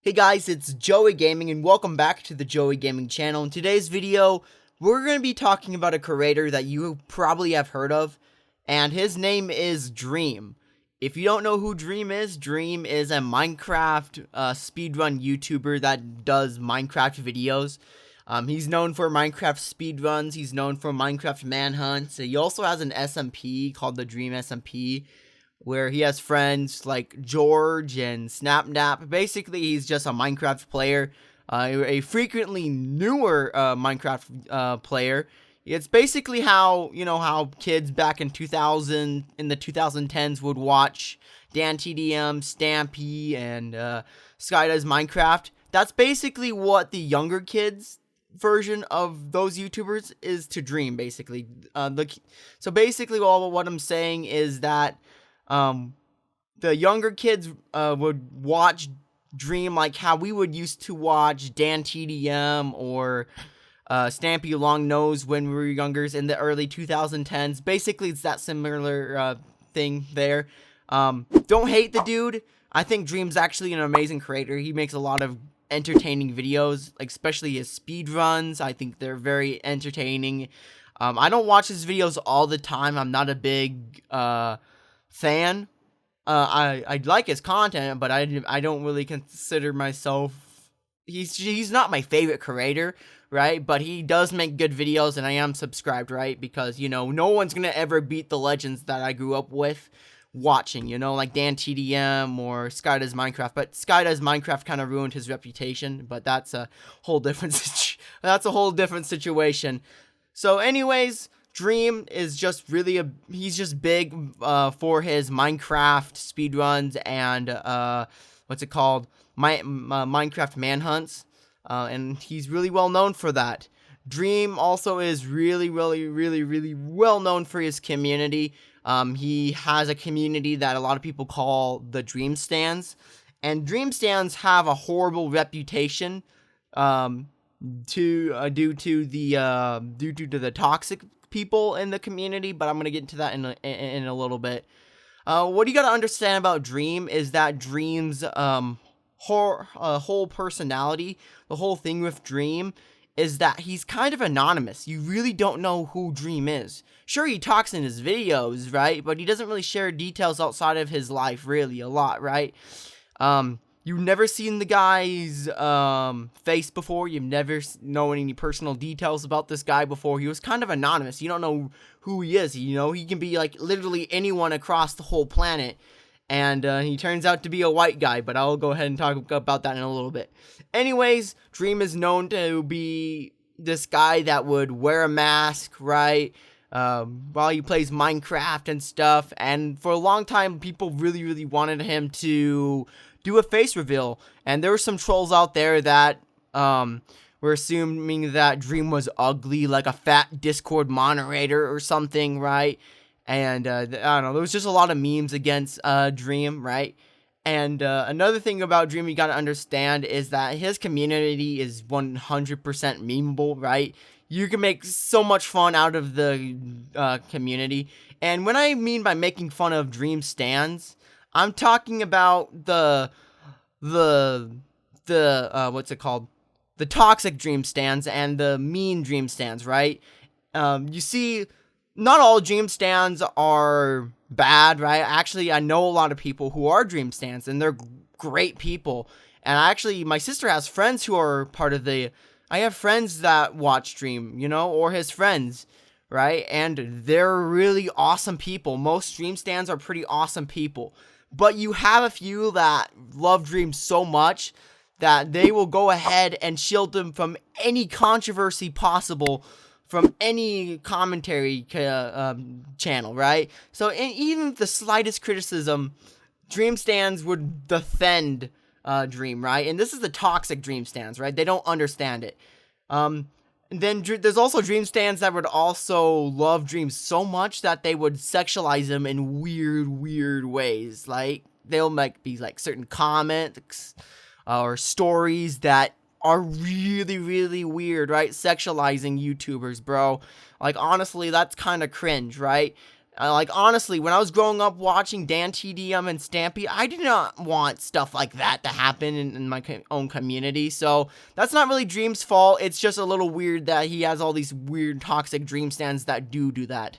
Hey guys, it's Joey Gaming and welcome back to the Joey Gaming channel. In today's video, we're going to be talking about a creator that you probably have heard of, and his name is Dream. If you don't know who Dream is a Minecraft speedrun YouTuber that does Minecraft videos. He's known for Minecraft speedruns, he's known for Minecraft manhunts. He also has an SMP called the Dream SMP, where he has friends like George and Snapnap. Basically, he's just a Minecraft player, a frequently newer Minecraft player. It's basically how kids back in the 2010s would watch Dan TDM, Stampy, and Sky Does Minecraft. That's basically what the younger kids version of those YouTubers is to Dream, basically. So basically, what I'm saying is that the younger kids would watch Dream like how we would used to watch Dan TDM or Stampy Longnose when we were younger in the early 2010s. Basically, it's that similar thing there. Don't hate the dude. I think Dream's actually an amazing creator. He makes a lot of entertaining videos, like especially his speed runs. I think they're very entertaining. I don't watch his videos all the time. I'm not a big fan. I like his content, but I don't really consider myself. He's not my favorite creator, right? But he does make good videos, and I am subscribed, right? Because no one's gonna ever beat the legends that I grew up with watching. Like Dan TDM or Sky Does Minecraft. But Sky Does Minecraft kind of ruined his reputation. But that's a whole different situation. So, anyways. Dream is just he's just big for his Minecraft speedruns and Minecraft manhunts, and he's really well known for that. Dream also is really well known for his community. He has a community that a lot of people call the Dream Stands, and Dream Stands have a horrible reputation due to the toxic people in the community, but I'm gonna get into that in a little bit. What you gotta understand about Dream is that Dream's whole personality, the whole thing with Dream, is that he's kind of anonymous. You really don't know who Dream is. Sure, he talks in his videos, right? But he doesn't really share details outside of his life, really, a lot, right? You've never seen the guy's face before. You've never known any personal details about this guy before. He was kind of anonymous. You don't know who he is. He can be like literally anyone across the whole planet. And he turns out to be a white guy, but I'll go ahead and talk about that in a little bit. Anyways, Dream is known to be this guy that would wear a mask, right? While he plays Minecraft and stuff. And for a long time, people really wanted him to do a face reveal, and there were some trolls out there that were assuming that Dream was ugly, like a fat Discord moderator or something, right? And I don't know, there was just a lot of memes against Dream, right? And another thing about Dream you gotta understand is that his community is 100% memeable, right? You can make so much fun out of the community, and when I mean by making fun of Dream stands, I'm talking about the what's it called? The toxic Dream stands and the mean Dream stands, right? You see, not all Dream stands are bad, right? Actually, I know a lot of people who are Dream stands, and they're great people. And actually, my sister has friends who are part of I have friends that watch Dream, or his friends, right? And they're really awesome people. Most Dream stands are pretty awesome people. But you have a few that love Dream so much that they will go ahead and shield them from any controversy possible from any commentary channel, right? So even the slightest criticism, Dream stands would defend Dream, right? And this is the toxic Dream stands, right? They don't understand it. And then there's also Dream stands that would also love Dream so much that they would sexualize him in weird ways. Like, they'll be like certain comments or stories that are really weird, right? Sexualizing YouTubers, bro. Like, honestly, that's kind of cringe, right? Like, honestly, when I was growing up watching Dan TDM and Stampy, I did not want stuff like that to happen in my own community. So that's not really Dream's fault. It's just a little weird that he has all these weird toxic Dream stands that do that.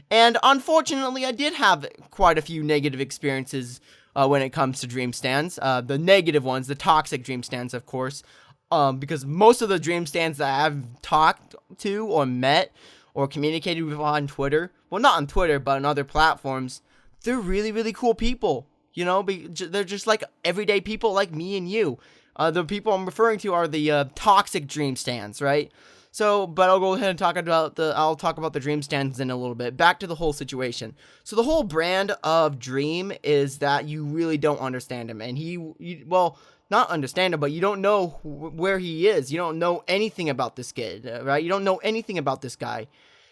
And unfortunately, I did have quite a few negative experiences when it comes to Dream stands. The negative ones, the toxic Dream stands, of course. Because most of the Dream stands that I've talked to or met or communicated with on Twitter, well, not on Twitter, but on other platforms, they're really, really cool people. You know, they're just like everyday people like me and you. The people I'm referring to are the toxic Dream stands, right? So, but I'll go ahead and talk about the Dream stands in a little bit. Back to the whole situation. So the whole brand of Dream is that you really don't understand him, and well, not understand him, but you don't know where he is. You don't know anything about this kid, right? You don't know anything about this guy.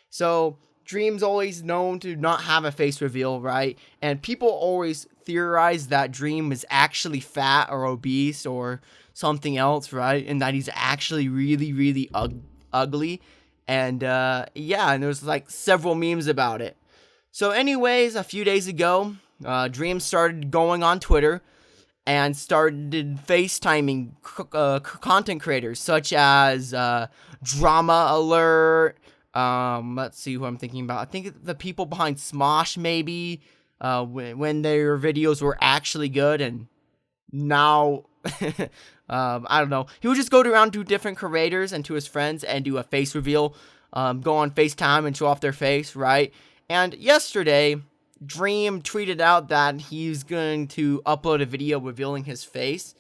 So Dream's always known to not have a face reveal, right? And people always theorize that Dream is actually fat or obese or something else, right? And that he's actually really, really ugly. And yeah, and there's like several memes about it. So anyways, a few days ago, Dream started going on Twitter and started FaceTiming content creators such as Drama Alert. Let's see who I'm thinking about. I think the people behind Smosh, maybe, when their videos were actually good, and now, I don't know. He would just go around to different creators and to his friends and do a face reveal, go on FaceTime and show off their face, right? And yesterday, Dream tweeted out that he's going to upload a video revealing his face,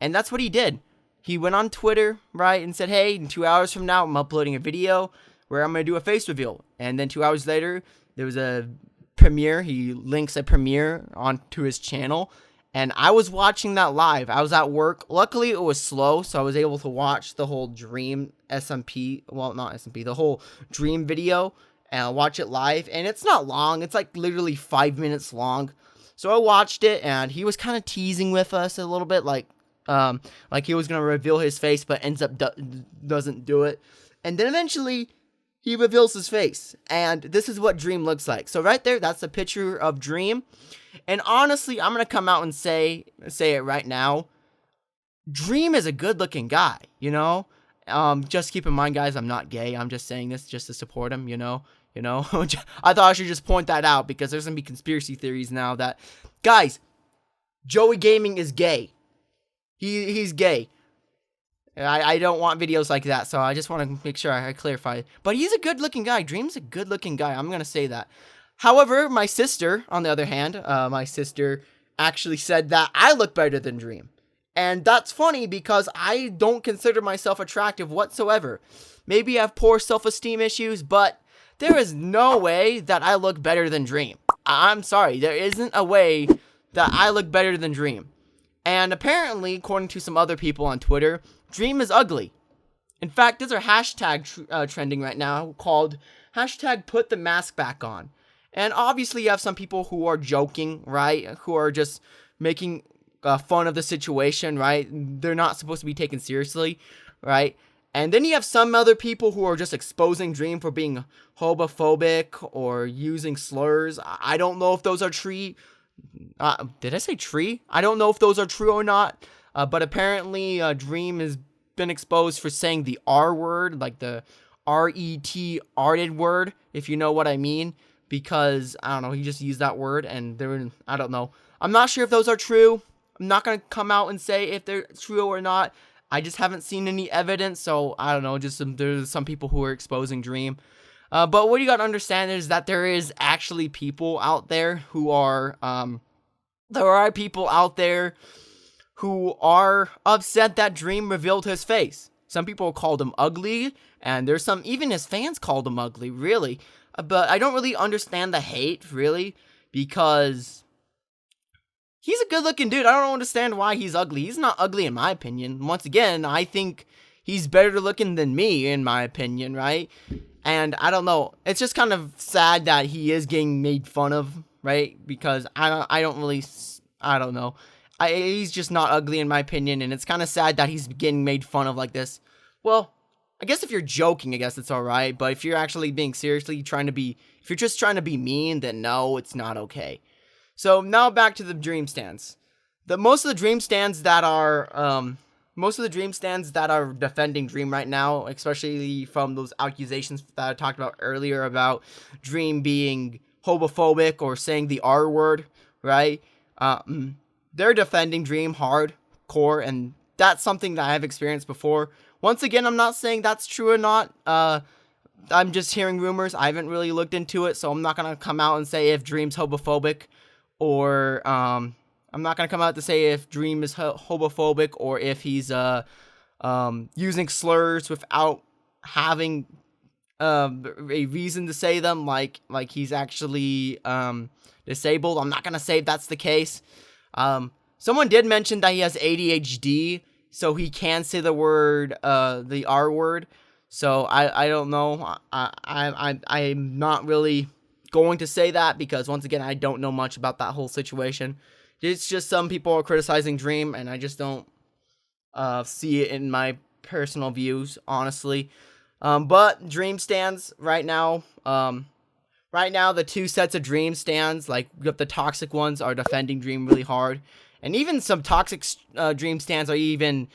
and that's what he did. He went on Twitter, right, and said, hey, in 2 hours from now, I'm uploading a video where I'm going to do a face reveal. And then 2 hours later, there was a premiere. He links a premiere onto his channel, and I was watching that live. I was at work. Luckily, it was slow, so I was able to watch the whole Dream SMP, well, not SMP, the whole Dream video, and watch it live. And it's not long. It's like literally 5 minutes long. So I watched it, and he was kind of teasing with us a little bit, like he was going to reveal his face, but ends up doesn't do it. And then eventually, he reveals his face, and this is what Dream looks like. So right there, that's a picture of Dream. And honestly, I'm going to come out and say it right now. Dream is a good-looking guy, you know? Just keep in mind, guys, I'm not gay. I'm just saying this just to support him, you know? I thought I should just point that out because there's going to be conspiracy theories now that, guys, Joey Gaming is gay. He's gay. I don't want videos like that, so I just want to make sure I clarify. But he's a good-looking guy. Dream's a good-looking guy. I'm going to say that. However, my sister, on the other hand, my sister actually said that I look better than Dream. And that's funny because I don't consider myself attractive whatsoever. Maybe I have poor self-esteem issues, but there is no way that I look better than Dream. I'm sorry. There isn't a way that I look better than Dream. And apparently, according to some other people on Twitter, Dream is ugly. In fact, there's a hashtag trending right now called hashtag put the mask back on. And obviously you have some people who are joking, right? Who are just making fun of the situation, right? They're not supposed to be taken seriously, right? And then you have some other people who are just exposing Dream for being homophobic or using slurs. I don't know if those are true. Did I say tree? I don't know if those are true or not. But apparently, Dream has been exposed for saying the R word, like the R-E-T, arted word, if you know what I mean. Because, I don't know, he just used that word, and I don't know. I'm not sure if those are true. I'm not going to come out and say if they're true or not. I just haven't seen any evidence, so I don't know. There's some people who are exposing Dream. But what you got to understand is that there is actually people out there who are, there are people out there who are upset that Dream revealed his face. Some people called him ugly, and there's even his fans called him ugly, really. But I don't really understand the hate, really, because he's a good-looking dude. I don't understand why he's ugly. He's not ugly in my opinion. Once again, I think he's better looking than me, in my opinion, right? And I don't know. It's just kind of sad that he is getting made fun of, right? Because I don't know. He's just not ugly in my opinion, and it's kind of sad that he's getting made fun of like this. Well, I guess if you're joking, I guess it's alright, but if you're actually being seriously if you're just trying to be mean, then no, it's not okay. So now back to the dream stands. Most of the dream stands that are defending Dream right now, especially from those accusations that I talked about earlier about Dream being homophobic or saying the R word, right? They're defending Dream hardcore, and that's something that I've experienced before. Once again, I'm not saying that's true or not. I'm just hearing rumors. I haven't really looked into it, so I'm not gonna come out and say if Dream's homophobic, or I'm not gonna come out to say if Dream is homophobic or if he's using slurs without having a reason to say them, like he's actually disabled. I'm not gonna say if that's the case. Someone did mention that he has ADHD, so he can say the R word. So I don't know. I'm not really going to say that because once again I don't know much about that whole situation. It's just some people are criticizing Dream, and I just don't see it in my personal views, honestly. But Dream stands right now. Right now, the two sets of Dream stands, like the toxic ones, are defending Dream really hard, and even some toxic Dream stands are even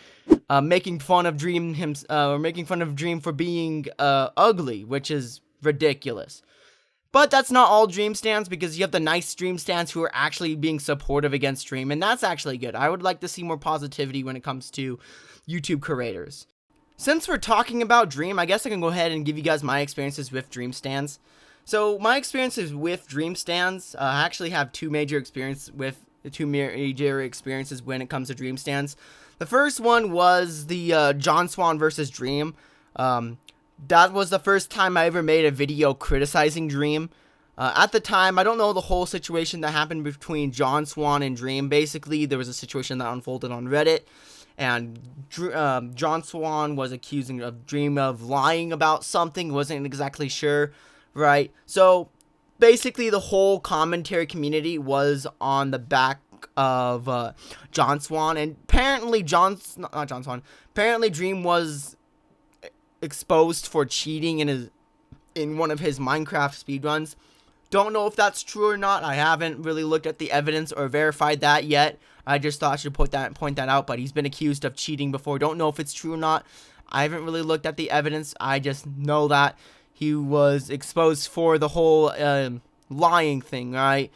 making fun of Dream for being ugly, which is ridiculous. But that's not all Dream stands, because you have the nice Dream stands who are actually being supportive against Dream, and that's actually good. I would like to see more positivity when it comes to YouTube creators. Since we're talking about Dream, I guess I can go ahead and give you guys my experiences with Dream stands. So my experiences with Dream stands, I actually have two major experiences when it comes to Dream stands. The first one was the John Swan versus Dream. That was the first time I ever made a video criticizing Dream. At the time, I don't know the whole situation that happened between John Swan and Dream. Basically, there was a situation that unfolded on Reddit, and John Swan was accusing of Dream of lying about something, wasn't exactly sure, right? So, basically, the whole commentary community was on the back of John Swan, and apparently apparently Dream was exposed for cheating in one of his Minecraft speedruns. Don't know if that's true or not. I haven't really looked at the evidence or verified that yet. I just thought I should point that out, but he's been accused of cheating before. Don't know if it's true or not. I haven't really looked at the evidence. I just know that he was exposed for the whole lying thing, right?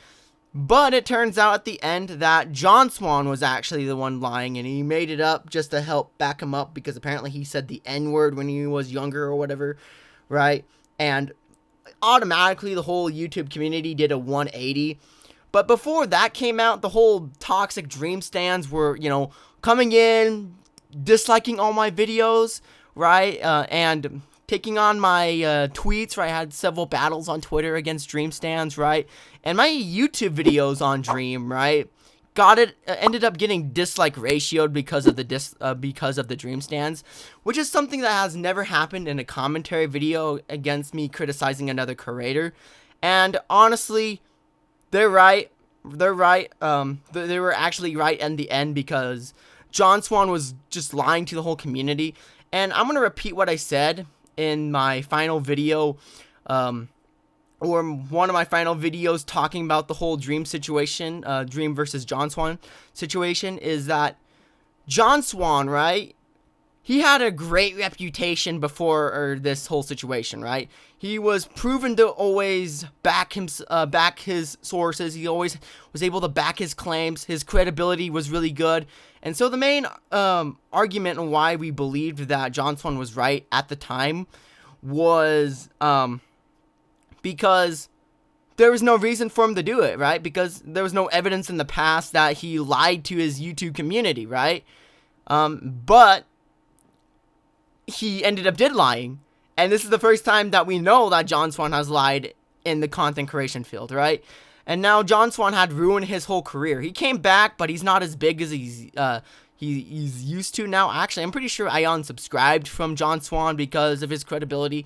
But it turns out at the end that John Swan was actually the one lying, and he made it up just to help back him up, because apparently he said the N-word when he was younger or whatever, right? And automatically the whole YouTube community did a 180. But before that came out, the whole toxic Dream stands were, coming in, disliking all my videos, right? And taking on my tweets, right? I had several battles on Twitter against Dream stands, right? And my YouTube videos on Dream, right? Ended up getting dislike ratioed because of the Dream stands, which is something that has never happened in a commentary video against me criticizing another creator. And honestly, they're right. They were actually right in the end, because John Swan was just lying to the whole community. And I'm gonna repeat what I said in my final video, or one of my final videos talking about the whole Dream situation, Dream versus John Swan situation, is that John Swan, right? He had a great reputation before this whole situation, right? He was proven to always back his sources. He always was able to back his claims. His credibility was really good. And so the main argument on why we believed that John Swan was right at the time was because there was no reason for him to do it, right? Because there was no evidence in the past that he lied to his YouTube community, right? But he ended up lying. And this is the first time that we know that John Swan has lied in the content creation field, right? And now John Swan had ruined his whole career. He came back, but he's not as big as he's used to now. Actually, I'm pretty sure I unsubscribed from John Swan because of his credibility.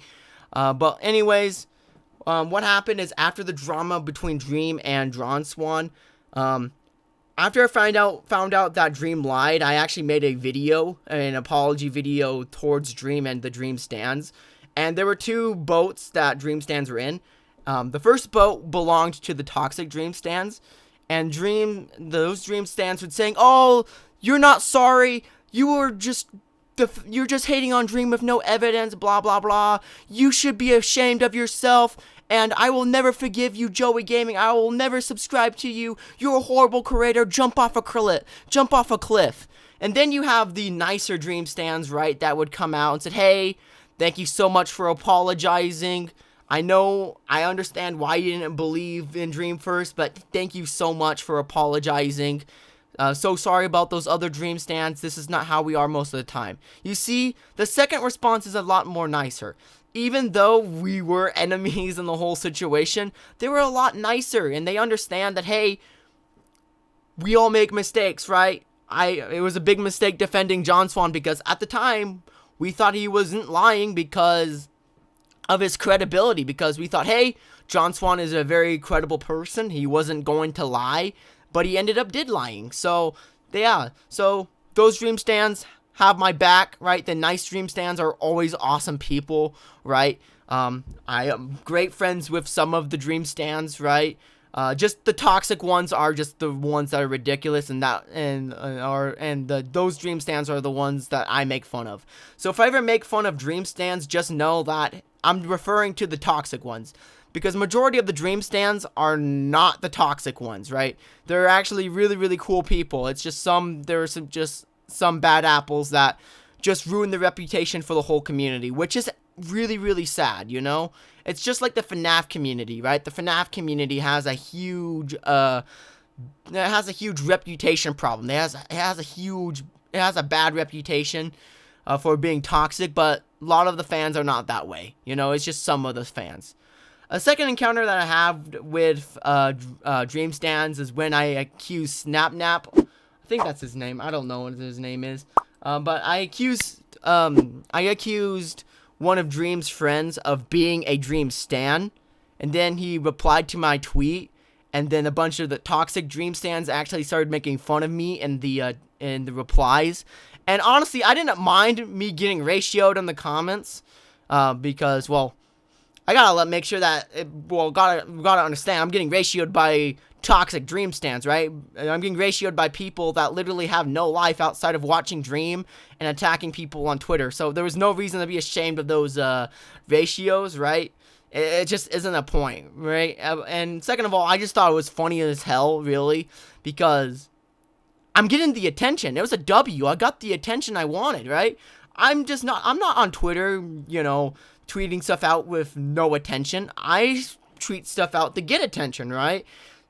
But anyways, what happened is after the drama between Dream and John Swan, After I found out that Dream lied, I actually made a video, an apology video towards Dream and the Dream stands. And there were two boats that Dream stands were in. The first boat belonged to the toxic Dream stands, and those Dream stands were saying, "Oh, you're not sorry. You're just hating on Dream with no evidence. Blah blah blah. You should be ashamed of yourself." And I will never forgive you, Joey Gaming. I will never subscribe to you. You're a horrible creator. Jump off a cliff. And then you have the nicer Dream stands, right, that would come out and said, "Hey, thank you so much for apologizing. I understand why you didn't believe in Dream first, but thank you so much for apologizing. So sorry about those other Dream stands. This is not how we are most of the time." You see, the second response is a lot more nicer. Even though we were enemies in the whole situation, they were a lot nicer, and they understand that, hey, we all make mistakes, right? It was a big mistake defending John Swan, because at the time, we thought he wasn't lying because of his credibility, because we thought, hey, John Swan is a very credible person. He wasn't going to lie, but he ended up lying. So, yeah. So, those Dream stands have my back, right? The nice Dream stands are always awesome people, right? I am great friends with some of the Dream stands, right? Just the toxic ones are just the ones that are ridiculous, and those Dream stands are the ones that I make fun of. So if I ever make fun of Dream stands, just know that I'm referring to the toxic ones, because majority of the Dream stands are not the toxic ones, right? They're actually really, really cool people. It's just some bad apples that just ruin the reputation for the whole community, which is really, really sad, you know? It's just like the FNAF community, right? The FNAF community has a huge reputation problem. It has a bad reputation for being toxic, but a lot of the fans are not that way. You know, it's just some of the fans. A second encounter that I have with Dream stands is when I accused Snapnap. I think that's his name. I don't know what his name is. But I accused one of Dream's friends of being a Dream stan, and then he replied to my tweet, and then a bunch of the toxic Dream stans actually started making fun of me in the replies. And honestly, I didn't mind me getting ratioed in the comments, because, well, I gotta make sure that gotta understand, I'm getting ratioed by toxic Dream stans, right? I'm getting ratioed by people that literally have no life outside of watching Dream and attacking people on Twitter. So there was no reason to be ashamed of those ratios, right? It just isn't a point, right? And second of all, I just thought it was funny as hell, really, because I'm getting the attention. It was a W. I got the attention I wanted, right? I'm not on Twitter, you know, tweeting stuff out with no attention. I tweet stuff out to get attention, right?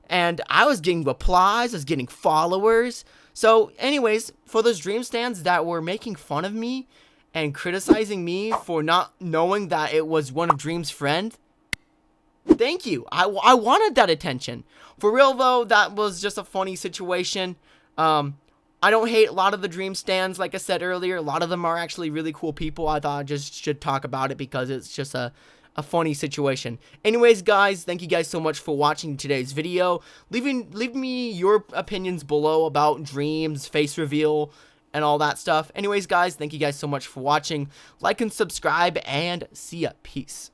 And I was getting replies, I was getting followers. So anyways, for those Dream stands that were making fun of me and criticizing me for not knowing that it was one of Dream's friends, thank you. I wanted that attention. For real though, that was just a funny situation. I don't hate a lot of the Dream stands, like I said earlier. A lot of them are actually really cool people. I thought I just should talk about it because it's just a funny situation. Anyways, guys, thank you guys so much for watching today's video. Leave me your opinions below about Dream's face reveal and all that stuff. Anyways, guys, thank you guys so much for watching. Like and subscribe, and see ya. Peace.